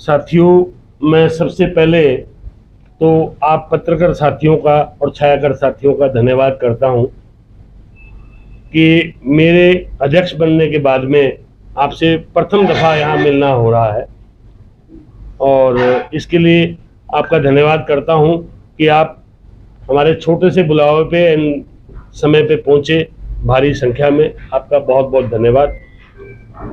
साथियों, मैं सबसे पहले तो आप पत्रकार साथियों का और छायाकर साथियों का धन्यवाद करता हूं कि मेरे अध्यक्ष बनने के बाद में आपसे प्रथम दफ़ा यहां मिलना हो रहा है और इसके लिए आपका धन्यवाद करता हूं कि आप हमारे छोटे से बुलावे पे समय पे पहुंचे भारी संख्या में। आपका बहुत बहुत धन्यवाद।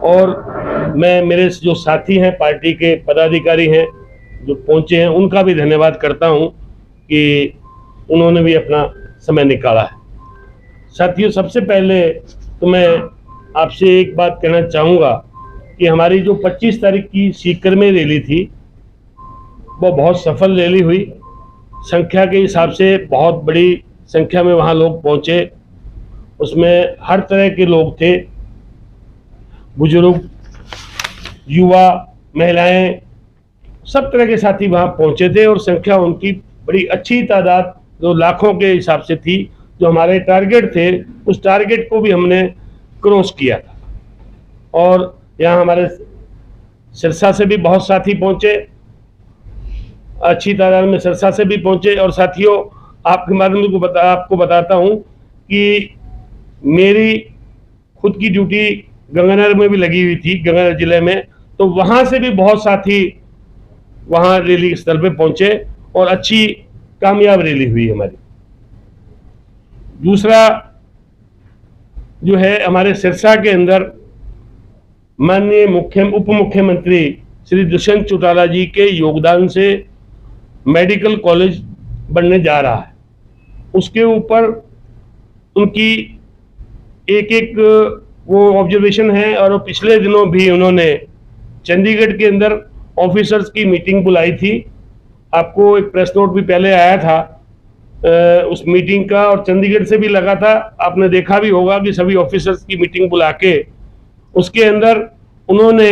और मैं मेरे जो साथी हैं, पार्टी के पदाधिकारी हैं जो पहुंचे हैं, उनका भी धन्यवाद करता हूं कि उन्होंने भी अपना समय निकाला है। साथियों, सबसे पहले तो मैं आपसे एक बात कहना चाहूँगा कि हमारी जो 25 तारीख की सीकर में रैली थी वो बहुत सफल रैली हुई। संख्या के हिसाब से बहुत बड़ी संख्या में वहाँ लोग पहुँचे। उसमें हर तरह के लोग थे, बुजुर्ग, युवा, महिलाएं, सब तरह के साथी वहाँ पहुँचे थे और संख्या उनकी बड़ी अच्छी तादाद जो लाखों के हिसाब से थी। जो हमारे टारगेट थे उस टारगेट को भी हमने क्रॉस किया था। और यहाँ हमारे सिरसा से भी बहुत साथी पहुँचे, अच्छी तादाद में सिरसा से भी पहुँचे। और साथियों, आपके माध्यम से आपको बताता हूँ कि मेरी खुद की ड्यूटी गंगानगर में भी लगी हुई थी, गंगानगर जिले में, तो वहाँ से भी बहुत साथी वहाँ रैली स्थल पे पहुँचे और अच्छी कामयाब रैली हुई हमारी। दूसरा जो है, हमारे सिरसा के अंदर माननीय उप मुख्यमंत्री श्री दुष्यंत चौटाला जी के योगदान से मेडिकल कॉलेज बनने जा रहा है। उसके ऊपर उनकी एक वो ऑब्जर्वेशन है और पिछले दिनों भी उन्होंने चंडीगढ़ के अंदर ऑफिसर्स की मीटिंग बुलाई थी। आपको एक प्रेस नोट भी पहले आया था उस मीटिंग का, और चंडीगढ़ से भी लगा था। आपने देखा भी होगा कि सभी ऑफिसर्स की मीटिंग बुला के उसके अंदर उन्होंने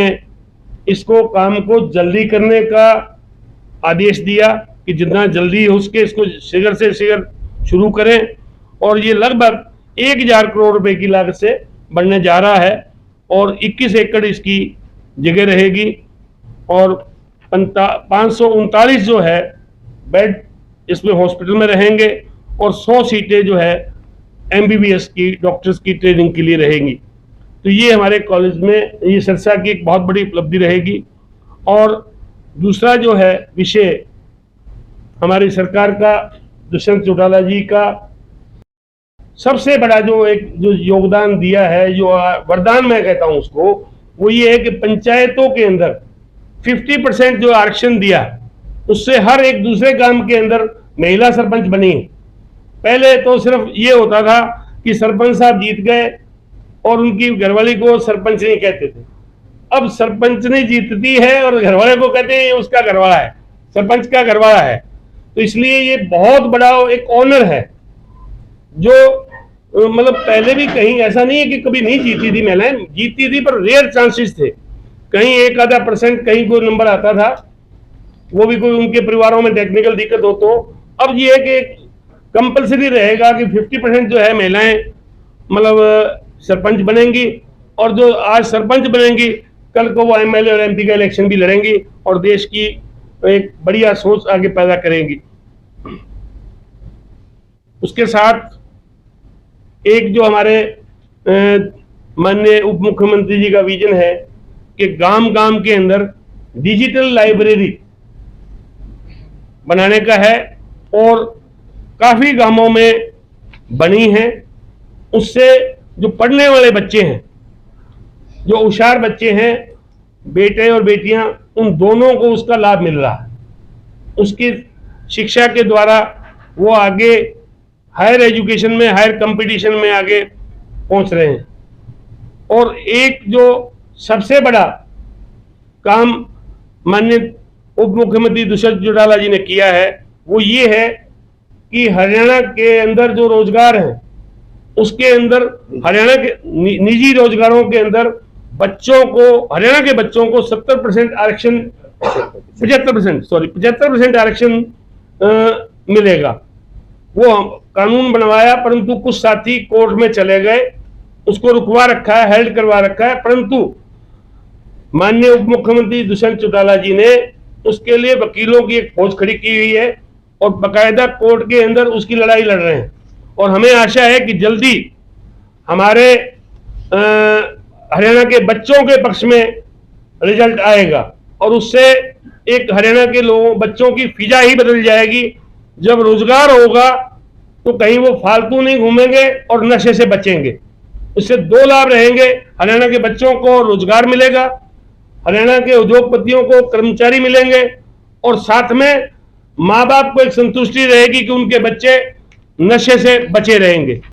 इसको काम को जल्दी करने का आदेश दिया कि जितना जल्दी हो सके इसको शीघ्र से शीघ्र शुरू करें। और ये लगभग 1000 करोड़ रुपए की लागत से बनने जा रहा है और 21 एकड़ इसकी जगह रहेगी और 539 जो है बेड इसमें हॉस्पिटल में रहेंगे और 100 सीटें जो है MBBS की डॉक्टर्स की ट्रेनिंग के लिए रहेंगी। तो ये हमारे कॉलेज में ये सिरसा की एक बहुत बड़ी उपलब्धि रहेगी। और दूसरा जो है विषय, हमारी सरकार का, दुष्यंत चौटाला जी का सबसे बड़ा जो योगदान दिया है, जो वरदान मैं कहता हूं उसको, वो ये है कि पंचायतों के अंदर 50% जो आरक्षण दिया, उससे हर एक दूसरे काम के अंदर महिला सरपंच बनी। पहले तो सिर्फ ये होता था कि सरपंच साहब जीत गए और उनकी घरवाली को सरपंच नहीं कहते थे। अब सरपंच नहीं जीतती है और घरवाले को कहते हैं उसका घरवाला है, सरपंच का घरवाला है। तो इसलिए ये बहुत बड़ा एक ऑनर है जो मतलब पहले भी कहीं ऐसा नहीं है कि कभी नहीं जीती थी महिलाएं, जीतती थी पर रेयर चांसेस थे। कहीं 1-आधा% कहीं कोई नंबर आता था, वो भी कोई उनके परिवारों में टेक्निकल दिक्कत हो। तो अब ये है कि कंपलसरी रहेगा कि 50% जो है महिलाएं मतलब सरपंच बनेंगी और जो आज सरपंच बनेंगी कल को वो MLA और MP का इलेक्शन भी लड़ेंगी और देश की एक बढ़िया सोच आगे पैदा करेंगी। उसके साथ एक जो हमारे माननीय उप मुख्यमंत्री जी का विजन है कि गांव गांव के अंदर डिजिटल लाइब्रेरी बनाने का है और काफी गांवों में बनी है। उससे जो पढ़ने वाले बच्चे हैं, जो होशियार बच्चे हैं, बेटे और बेटियां, उन दोनों को उसका लाभ मिल रहा है। उसकी शिक्षा के द्वारा वो आगे हायर एजुकेशन में, हायर कंपटीशन में आगे पहुंच रहे हैं। और एक जो सबसे बड़ा काम माननीय उप मुख्यमंत्री दुष्यंत चौटाला जी ने किया है वो ये है कि हरियाणा के अंदर जो रोजगार है उसके अंदर हरियाणा के निजी रोजगारों के अंदर बच्चों को, हरियाणा के बच्चों को 70% आरक्षण, 75% आरक्षण मिलेगा। वो कानून बनवाया परंतु कुछ साथी कोर्ट में चले गए, उसको रुकवा रखा है, हेल्ड करवा रखा है। परंतु माननीय उप मुख्यमंत्री दुष्यंत चौटाला जी ने उसके लिए वकीलों की एक फौज खड़ी की हुई है और बकायदा कोर्ट के अंदर उसकी लड़ाई लड़ रहे हैं। और हमें आशा है कि जल्दी हमारे हरियाणा के बच्चों के पक्ष में रिजल्ट आएगा और उससे एक हरियाणा के लोगों बच्चों की फिजा ही बदल जाएगी। जब रोजगार होगा तो कहीं वो फालतू नहीं घूमेंगे और नशे से बचेंगे। इससे दो लाभ रहेंगे, हरियाणा के बच्चों को रोजगार मिलेगा, हरियाणा के उद्योगपतियों को कर्मचारी मिलेंगे और साथ में माँ बाप को एक संतुष्टि रहेगी कि उनके बच्चे नशे से बचे रहेंगे।